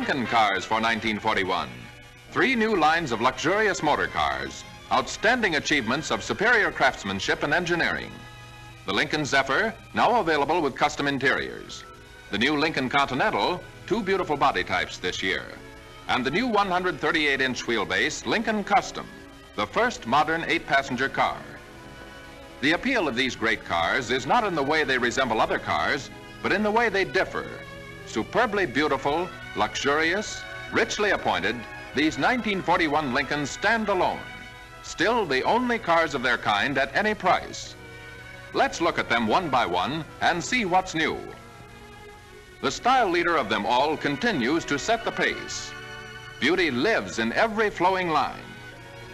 Lincoln cars for 1941. 3 new lines of luxurious motor cars, outstanding achievements of superior craftsmanship and engineering. The Lincoln Zephyr, now available with custom interiors. The new Lincoln Continental, 2 beautiful body types this year. And the new 138-inch wheelbase Lincoln Custom, the first modern 8-passenger car. The appeal of these great cars is not in the way they resemble other cars, but in the way they differ. Superbly beautiful, luxurious, richly appointed, these 1941 Lincolns stand alone, still the only cars of their kind at any price. Let's look at them one by one and see what's new. The style leader of them all continues to set the pace. Beauty lives in every flowing line.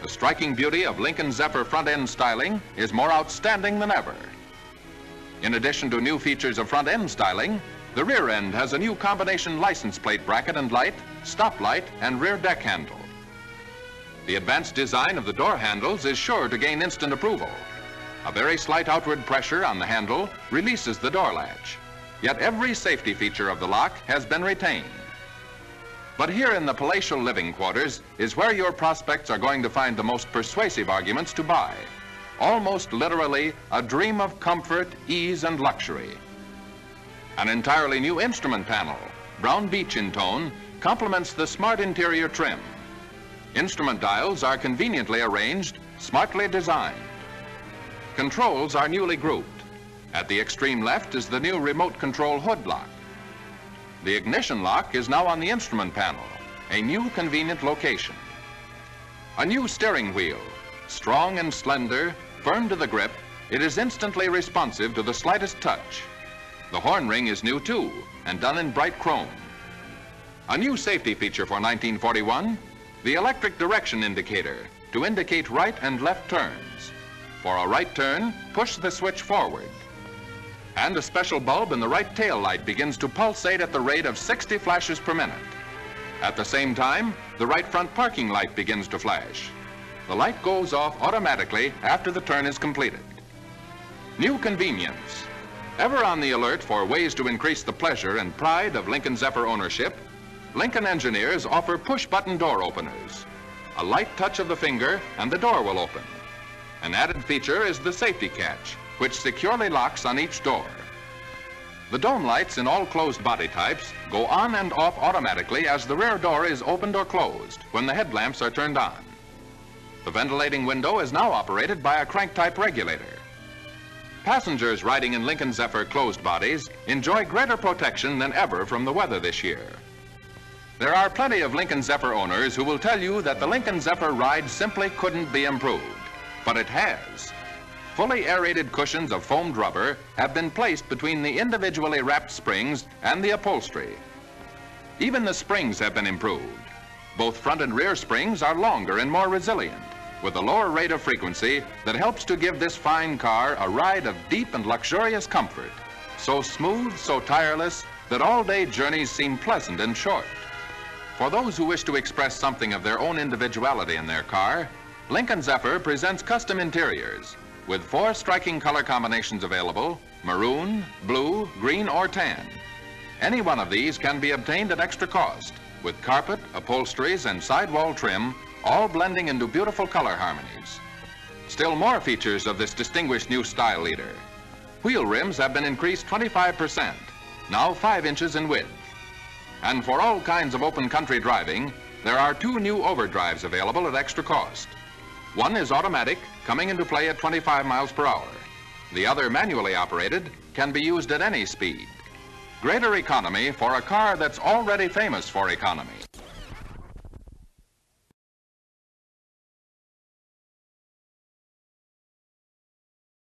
The striking beauty of Lincoln Zephyr front-end styling is more outstanding than ever. In addition to new features of front-end styling, the rear end has a new combination license plate bracket and light, stop light, and rear deck handle. The advanced design of the door handles is sure to gain instant approval. A very slight outward pressure on the handle releases the door latch. Yet every safety feature of the lock has been retained. But here in the palatial living quarters is where your prospects are going to find the most persuasive arguments to buy. Almost literally a dream of comfort, ease, and luxury. An entirely new instrument panel, brown beech in tone, complements the smart interior trim. Instrument dials are conveniently arranged, smartly designed. Controls are newly grouped. At the extreme left is the new remote control hood lock. The ignition lock is now on the instrument panel, a new convenient location. A new steering wheel, strong and slender, firm to the grip, it is instantly responsive to the slightest touch. The horn ring is new too, and done in bright chrome. A new safety feature for 1941, the electric direction indicator to indicate right and left turns. For a right turn, push the switch forward. And a special bulb in the right tail light begins to pulsate at the rate of 60 flashes per minute. At the same time, the right front parking light begins to flash. The light goes off automatically after the turn is completed. New convenience. Ever on the alert for ways to increase the pleasure and pride of Lincoln Zephyr ownership, Lincoln engineers offer push-button door openers. A light touch of the finger and the door will open. An added feature is the safety catch, which securely locks on each door. The dome lights in all closed body types go on and off automatically as the rear door is opened or closed when the headlamps are turned on. The ventilating window is now operated by a crank-type regulator. Passengers riding in Lincoln Zephyr closed bodies enjoy greater protection than ever from the weather this year. There are plenty of Lincoln Zephyr owners who will tell you that the Lincoln Zephyr ride simply couldn't be improved, but it has. Fully aerated cushions of foamed rubber have been placed between the individually wrapped springs and the upholstery. Even the springs have been improved. Both front and rear springs are longer and more resilient, with a lower rate of frequency that helps to give this fine car a ride of deep and luxurious comfort. So smooth, so tireless, that all-day journeys seem pleasant and short. For those who wish to express something of their own individuality in their car, Lincoln Zephyr presents custom interiors with 4 striking color combinations available: maroon, blue, green, or tan. Any one of these can be obtained at extra cost, with carpet, upholsteries, and sidewall trim all blending into beautiful color harmonies. Still more features of this distinguished new style leader. Wheel rims have been increased 25%, now 5 inches in width. And for all kinds of open country driving, there are 2 new overdrives available at extra cost. One is automatic, coming into play at 25 miles per hour. The other, manually operated, can be used at any speed. Greater economy for a car that's already famous for economy.